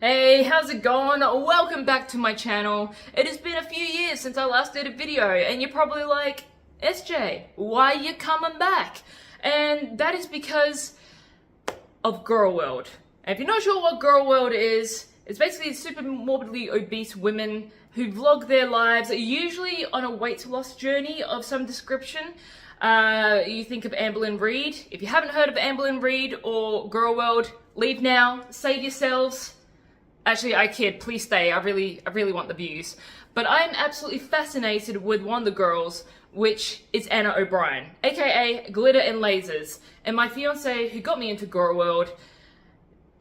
Hey, how's it going? Welcome back to my channel. It has been a few years since I last did a video, and you're probably like, SJ, why are you coming back? And that is because of Girl World. And if you're not sure what Girl World is, it's basically super morbidly obese women who vlog their lives, usually on a weight loss journey of some description. You think of Amberlynn Reid. If you haven't heard of Amberlynn Reid or Girl World, leave now, save yourselves. Actually, I kid, please stay, I really want the views. But I'm absolutely fascinated with one of the girls, which is Anna O'Brien, aka Glitter and Lasers. And my fiance, who got me into Girl World,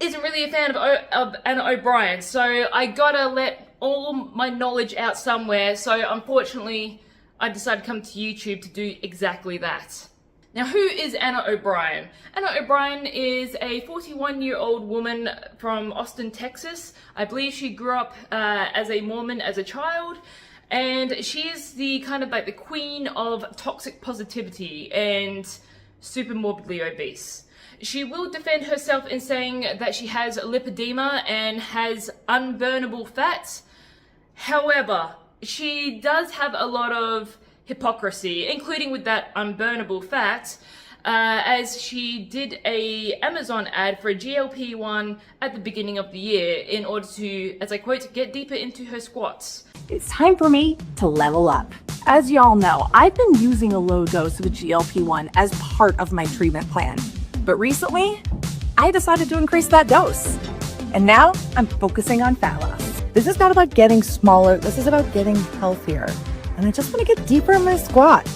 isn't really a fan of Anna O'Brien, so I gotta let all my knowledge out somewhere, so unfortunately, I decided to come to YouTube to do exactly that. Now, who is Anna O'Brien? Anna O'Brien is a 41-year-old woman from Austin, Texas. I believe she grew up as a Mormon as a child, and she is the kind of like the queen of toxic positivity and super morbidly obese. She will defend herself in saying that she has lipedema and has unburnable fats. However, she does have a lot of hypocrisy, including with that unburnable fat, as she did a Amazon ad for a GLP-1 at the beginning of the year in order to, as I quote, get deeper into her squats. It's time for me to level up. As y'all know, I've been using a low dose of a GLP-1 as part of my treatment plan. But recently, I decided to increase that dose. And now I'm focusing on fat loss. This is not about getting smaller, this is about getting healthier. And I just want to get deeper in my squat.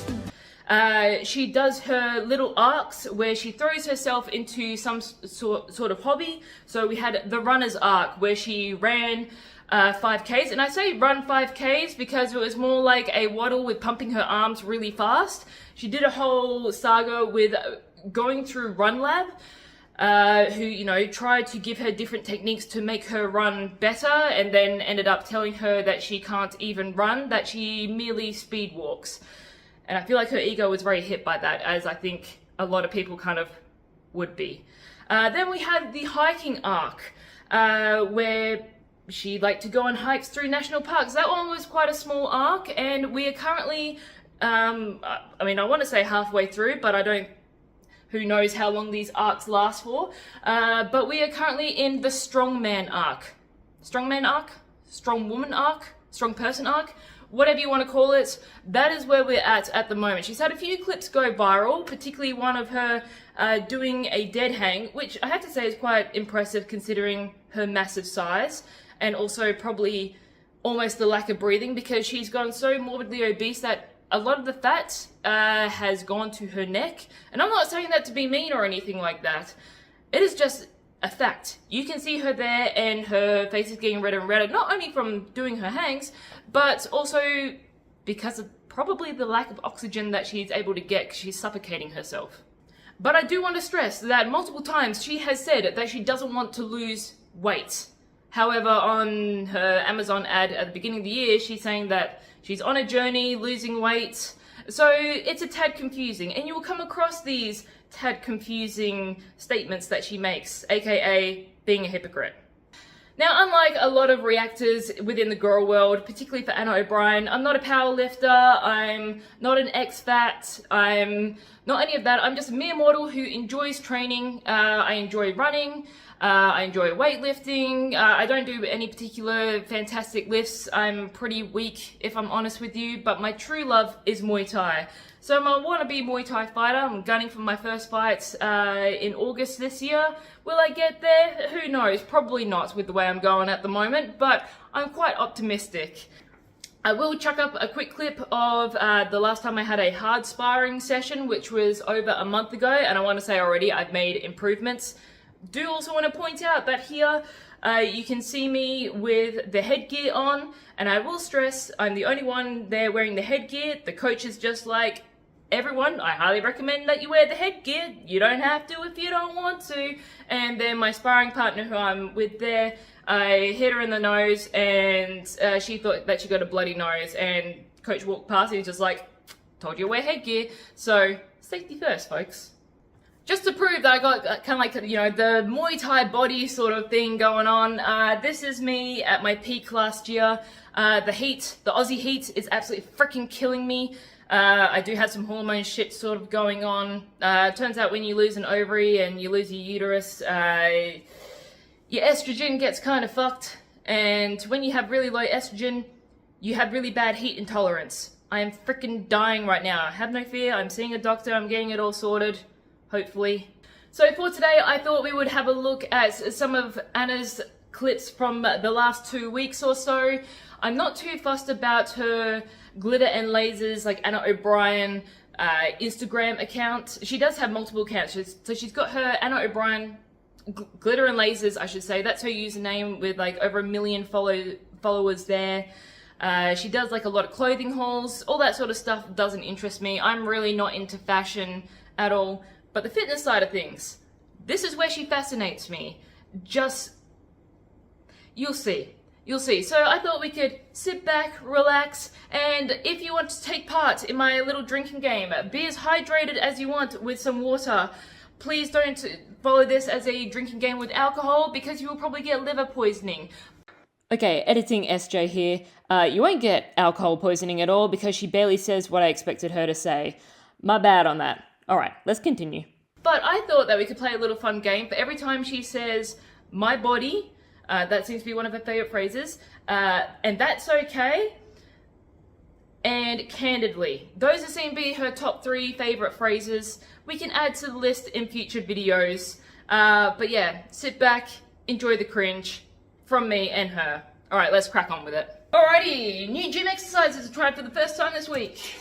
She does her little arcs where she throws herself into some sort of hobby. So we had the runner's arc where she ran 5Ks. And I say run 5Ks because it was more like a waddle with pumping her arms really fast. She did a whole saga with going through Run Lab, who, you know, tried to give her different techniques to make her run better, and then ended up telling her that she can't even run, that she merely speed walks. And I feel like her ego was very hit by that, as I think a lot of people kind of would be. Then we had the hiking arc, where she liked to go on hikes through national parks. That one was quite a small arc, and we are currently, I mean, I want to say halfway through, but I don't, who knows how long these arcs last for. But we are currently in the strongman arc. Strongman arc? Strong woman arc? Strong person arc? Whatever you want to call it, that is where we're at the moment. She's had a few clips go viral, particularly one of her doing a dead hang, which I have to say is quite impressive considering her massive size, and also probably almost the lack of breathing, because she's gotten so morbidly obese that a lot of the fat has gone to her neck. And I'm not saying that to be mean or anything like that. It is just a fact. You can see her there, and her face is getting redder and redder, not only from doing her hangs, but also because of probably the lack of oxygen that she's able to get because she's suffocating herself. But I do want to stress that multiple times she has said that she doesn't want to lose weight. However, on her Amazon ad at the beginning of the year, she's saying that she's on a journey, losing weight. So it's a tad confusing, and you will come across these tad confusing statements that she makes, aka being a hypocrite. Now, unlike a lot of reactors within the girl world, particularly for Anna O'Brien, I'm not a power lifter, I'm not an ex-fat, I'm not any of that. I'm just a mere mortal who enjoys training. I enjoy running, I enjoy weightlifting. I don't do any particular fantastic lifts. I'm pretty weak, if I'm honest with you, but my true love is Muay Thai. So I'm a wannabe Muay Thai fighter. I'm gunning for my first fight in August this year. Will I get there? Who knows? Probably not with the way I'm going at the moment, but I'm quite optimistic. I will chuck up a quick clip of the last time I had a hard sparring session, which was over a month ago, and I want to say already I've made improvements. Do also want to point out that here you can see me with the headgear on, and I will stress I'm the only one there wearing the headgear. The coach is just like, everyone, I highly recommend that you wear the headgear. You don't have to if you don't want to. And then my sparring partner who I'm with there, I hit her in the nose, and she thought that she got a bloody nose, and coach walked past and he was just like, told you to wear headgear. So safety first, folks. just to prove that I got kind of like, you know, the Muay Thai body sort of thing going on. This is me at my peak last year. The heat, the Aussie heat is absolutely freaking killing me. I do have some hormone shit sort of going on. Turns out when you lose an ovary and you lose your uterus, your estrogen gets kind of fucked. And when you have really low estrogen, you have really bad heat intolerance. I am freaking dying right now. Have no fear, I'm seeing a doctor, I'm getting it all sorted. Hopefully. So for today, I thought we would have a look at some of Anna's clips from the last 2 weeks or so. I'm not too fussed about her glitter and lasers, like Anna O'Brien Instagram account. She does have multiple accounts. So she's got her Anna O'Brien glitter and lasers, I should say. That's her username with like over 1 million followers there. She does like a lot of clothing hauls. All that sort of stuff doesn't interest me. I'm really not into fashion at all. But the fitness side of things, this is where she fascinates me. Just, you'll see. You'll see. So I thought we could sit back, relax, and if you want to take part in my little drinking game, be as hydrated as you want with some water. Please don't follow this as a drinking game with alcohol because you will probably get liver poisoning. Okay, editing SJ here. You won't get alcohol poisoning at all because she barely says what I expected her to say. My bad on that. Alright, let's continue. But I thought that we could play a little fun game for every time she says, my body, that seems to be one of her favourite phrases, and that's okay, and candidly. Those seem to be her top 3 favourite phrases. We can add to the list in future videos. But yeah, sit back, enjoy the cringe from me and her. Alright, let's crack on with it. Alrighty, new gym exercises to try for the first time this week.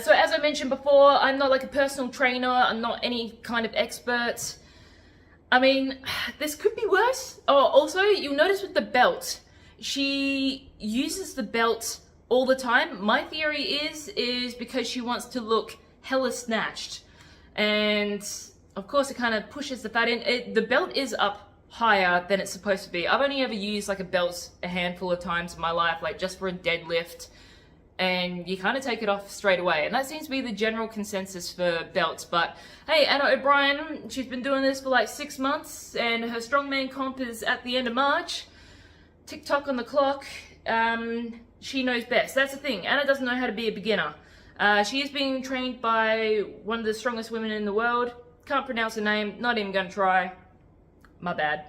So as I mentioned before, I'm not like a personal trainer, I'm not any kind of expert. I mean, this could be worse. Oh, also, you'll notice with the belt, she uses the belt all the time. My theory is because she wants to look hella snatched. And of course it kind of pushes the fat in. The belt is up higher than it's supposed to be. I've only ever used like a belt a handful of times in my life, like just for a deadlift. And you kind of take it off straight away. And that seems to be the general consensus for belts. But hey, Anna O'Brien, she's been doing this for like 6 months, and her strongman comp is at the end of March. TikTok on the clock. She knows best. That's the thing. Anna doesn't know how to be a beginner. She is being trained by one of the strongest women in the world. Can't pronounce her name. Not even gonna try. My bad.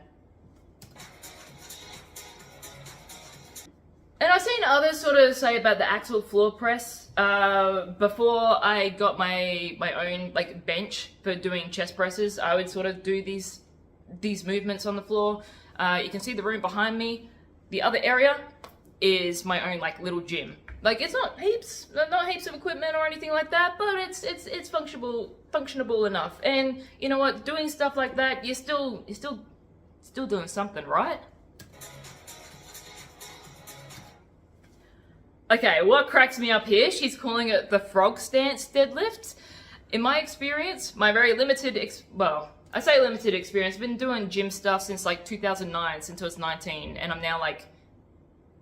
And I've seen others sort of say about the axial floor press. Before I got my own like bench for doing chest presses, I would sort of do these movements on the floor. You can see the room behind me. The other area is my own like little gym. Like it's not heaps of equipment or anything like that, but it's functionable enough. And you know what? Doing stuff like that, you're still doing something, right? Okay, what cracks me up here, she's calling it the frog stance deadlift. In my experience, my very limited, I say limited experience, I've been doing gym stuff since like 2009, since I was 19, and I'm now like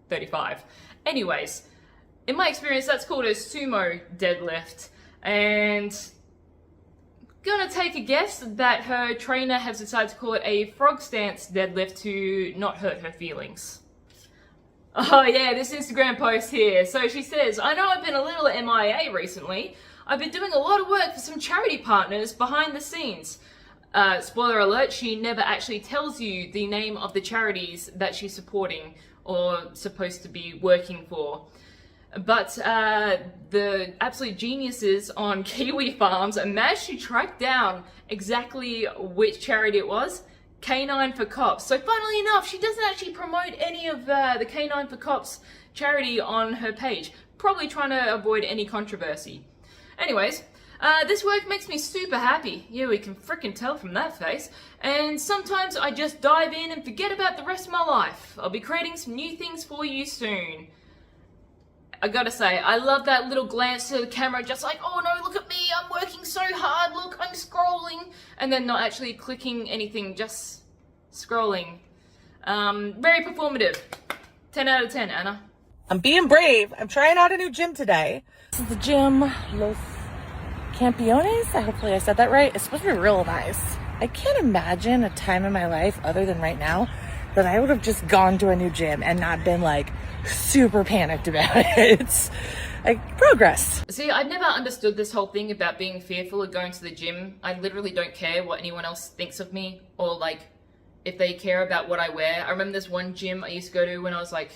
35. Anyways, in my experience, that's called a sumo deadlift. And gonna take a guess that her trainer has decided to call it a frog stance deadlift to not hurt her feelings. Oh yeah, this Instagram post here. So she says, I know I've been a little MIA recently. I've been doing a lot of work for some charity partners behind the scenes. Spoiler alert, she never actually tells you the name of the charities that she's supporting or supposed to be working for. But the absolute geniuses on Kiwi Farms managed to track down exactly which charity it was. Canine for Cops. So funnily enough, she doesn't actually promote any of the Canine for Cops charity on her page. Probably trying to avoid any controversy. Anyways, this work makes me super happy. Yeah, we can frickin' tell from that face. And sometimes I just dive in and forget about the rest of my life. I'll be creating some new things for you soon. I gotta say, I love that little glance to the camera, just like, oh no, look at me, I'm working so hard, look, I'm scrolling, and then not actually clicking anything, just scrolling. Very performative. 10 out of 10, Anna. I'm being brave. I'm trying out a new gym today. This is the gym Los Campeones. Hopefully I said that right. It's supposed to be real nice. I can't imagine a time in my life other than right now that I would have just gone to a new gym and not been like super panicked about it. It's like progress. See, I've never understood this whole thing about being fearful of going to the gym. I literally don't care what anyone else thinks of me or like if they care about what I wear. I remember this one gym I used to go to when I was like,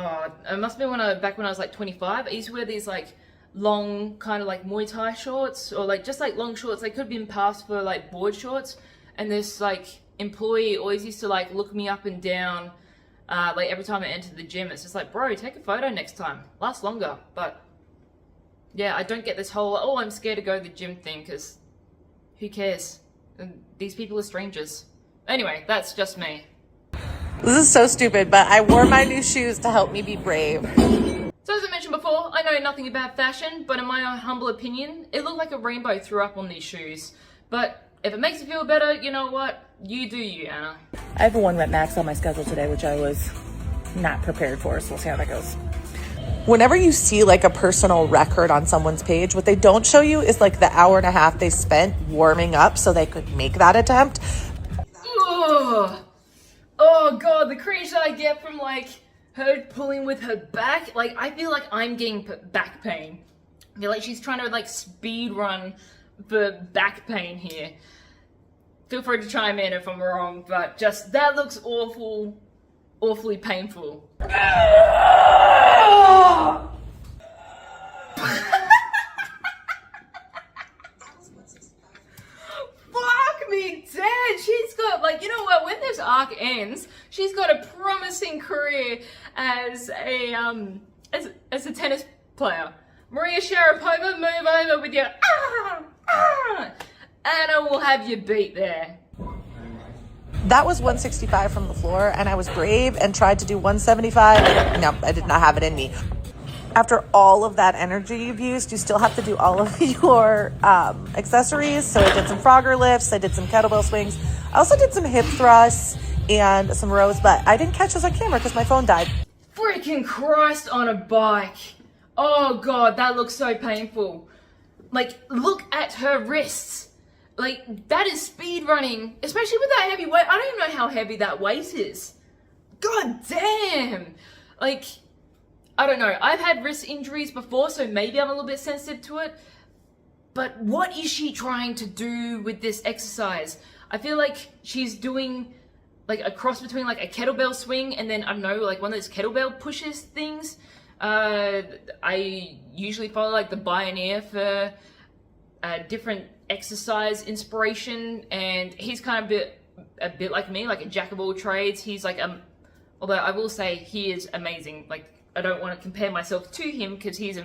it must have been back when I was like 25. I used to wear these like long kind of like Muay Thai shorts or like just like long shorts. They could have been passed for like board shorts. And this like employee always used to like look me up and down like every time I entered the gym. It's just like, bro, take a photo next time. Lasts longer. But yeah, I don't get this whole, oh, I'm scared to go to the gym thing because who cares? And these people are strangers. Anyway, that's just me. This is so stupid, but I wore my new shoes to help me be brave. So as I mentioned before, I know nothing about fashion, but in my own humble opinion, it looked like a rainbow threw up on these shoes. But if it makes you feel better, you know what? You do you, Anna. I have a 1 rep max on my schedule today, which I was not prepared for, so we'll see how that goes. Whenever you see like a personal record on someone's page, what they don't show you is like the hour and a half they spent warming up so they could make that attempt. Ugh. Oh god, the cringe that I get from like her pulling with her back, like I feel like I'm getting back pain. I feel like she's trying to like speed run for back pain here. Feel free to chime in if I'm wrong, but just that looks awful, awfully painful. Fuck me dead. She's got like, you know what, when this arc ends, she's got a promising career as a tennis player. Maria Sharapova, move over with your Anna will have you beat there. That was 165 from the floor, and I was brave and tried to do 175. No, I did not have it in me. After all of that energy you've used, you still have to do all of your accessories. So I did some Frogger lifts, I did some kettlebell swings. I also did some hip thrusts and some rows, but I didn't catch those on camera because my phone died. Freaking Christ on a bike. Oh god, that looks so painful. Like, look at her wrists. Like, that is speed running, especially with that heavy weight. I don't even know how heavy that weight is. God damn. Like, I don't know. I've had wrist injuries before, so maybe I'm a little bit sensitive to it. But what is she trying to do with this exercise? I feel like she's doing like a cross between like a kettlebell swing and then, I don't know, like one of those kettlebell pushes things. I usually follow like the Pioneer for different exercise inspiration, and he's kind of a bit like me, like a jack of all trades. He's like, although I will say he is amazing. Like, I don't want to compare myself to him because he's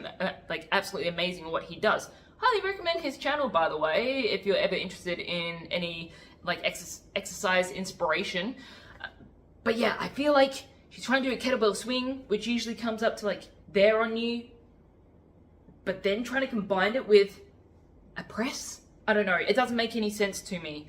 like absolutely amazing at what he does. Highly recommend his channel, by the way, if you're ever interested in any like exercise inspiration. But yeah, I feel like she's trying to do a kettlebell swing, which usually comes up to like there on you, but then trying to combine it with a press. I don't know. It doesn't make any sense to me.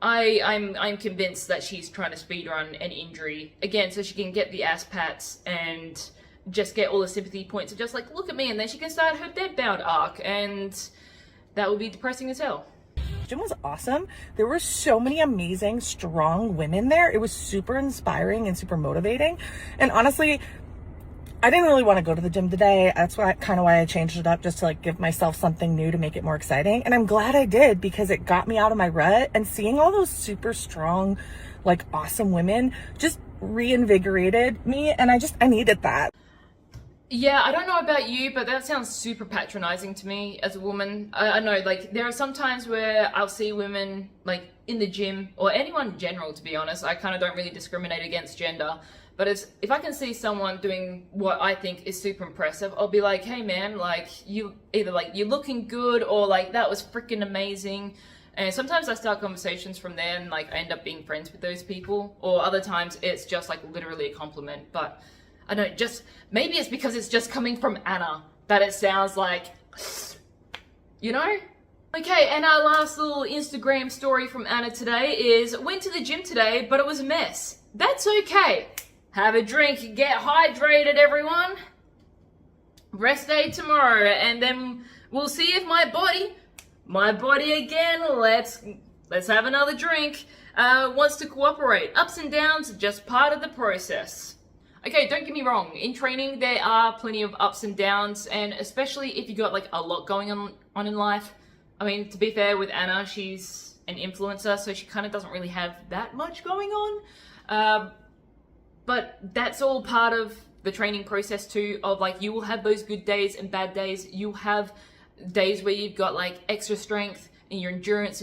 I'm convinced that she's trying to speedrun an injury again, so she can get the ass pats and just get all the sympathy points and just like look at me, and then she can start her deadbound arc, and that would be depressing as hell. Gym was awesome. There were so many amazing, strong women there. It was super inspiring and super motivating. And honestly, I didn't really want to go to the gym today. That's kind of why I changed it up, just to like give myself something new to make it more exciting. And I'm glad I did, because it got me out of my rut, and seeing all those super strong, like awesome women just reinvigorated me. And I needed that. Yeah, I don't know about you, but that sounds super patronizing to me as a woman. I know, like, there are some times where I'll see women, like, in the gym, or anyone in general, to be honest. I kind of don't really discriminate against gender. But if I can see someone doing what I think is super impressive, I'll be like, hey man, like, you either like, you're looking good, or like, that was freaking amazing. And sometimes I start conversations from there, and like, I end up being friends with those people. Or other times it's just like literally a compliment. But I don't, just, maybe it's because it's just coming from Anna that it sounds like, you know? Okay, and our last little Instagram story from Anna today is, went to the gym today, but it was a mess. That's okay. have a drink, get hydrated, everyone. Rest day tomorrow, and then we'll see if my body again, let's have another drink, wants to cooperate. Ups and downs are just part of the process. Okay, don't get me wrong, in training there are plenty of ups and downs, and especially if you got like a lot going on in life. I mean, to be fair with Anna, she's an influencer, so she kind of doesn't really have that much going on. But that's all part of the training process too, of like, you will have those good days and bad days. You'll have days where you've got like extra strength and your endurance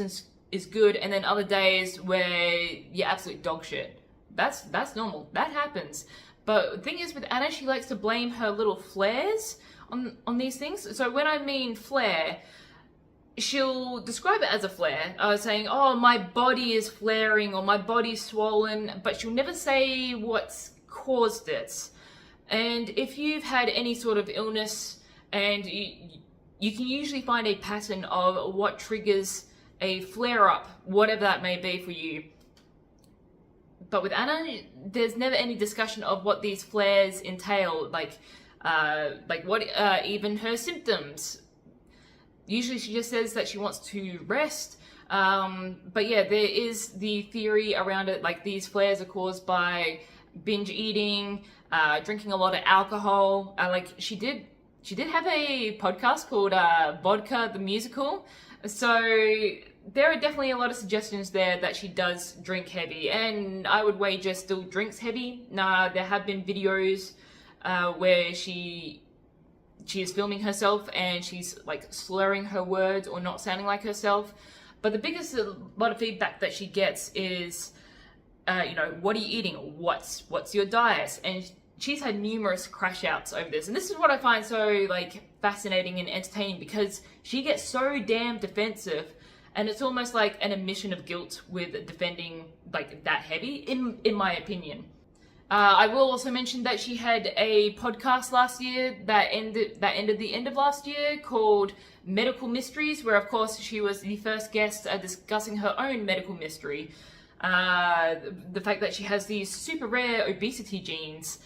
is good, and then other days where you're absolute dog shit. That's normal. That happens. But the thing is with Anna, she likes to blame her little flares on these things. So when I mean flare, she'll describe it as a flare, saying, oh, my body is flaring or my body's swollen, but she'll never say what's caused it. And if you've had any sort of illness, and you can usually find a pattern of what triggers a flare-up, whatever that may be for you. But with Anna, there's never any discussion of what these flares entail, like what even her symptoms. Usually she just says that she wants to rest. But yeah, there is the theory around it, like these flares are caused by binge eating, drinking a lot of alcohol. Like she did have a podcast called Vodka the Musical. So there are definitely a lot of suggestions there that she does drink heavy, and I would wager still drinks heavy. There have been videos where she is filming herself and she's like slurring her words or not sounding like herself. But the biggest lot of feedback that she gets is, what are you eating? What's your diet? And she's had numerous crash outs over this. And this is what I find so like fascinating and entertaining, because she gets so damn defensive, and it's almost like an admission of guilt with defending like that heavy, in my opinion. I will also mention that she had a podcast last year that ended the end of last year, called Medical Mysteries, where of course she was the first guest discussing her own medical mystery. The fact that she has these super rare obesity genes.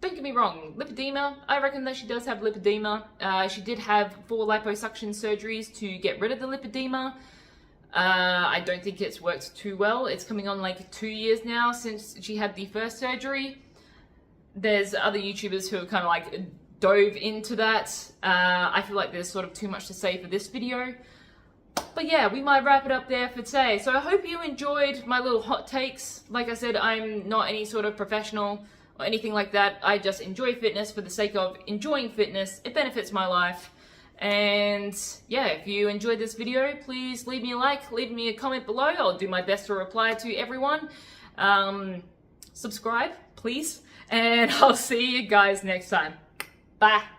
Don't get me wrong, lipedema, I reckon that she does have lipedema. She did have 4 liposuction surgeries to get rid of the lipedema. I don't think it's worked too well. It's coming on like 2 years now since she had the first surgery. There's other YouTubers who are kind of like dove into that. I feel like there's sort of too much to say for this video. But yeah, we might wrap it up there for today. So I hope you enjoyed my little hot takes. Like I said, I'm not any sort of professional or anything like that. I just enjoy fitness for the sake of enjoying fitness. It benefits my life. And yeah, if you enjoyed this video, please leave me a like, leave me a comment below. I'll do my best to reply to everyone. Subscribe, please. And I'll see you guys next time. Bye.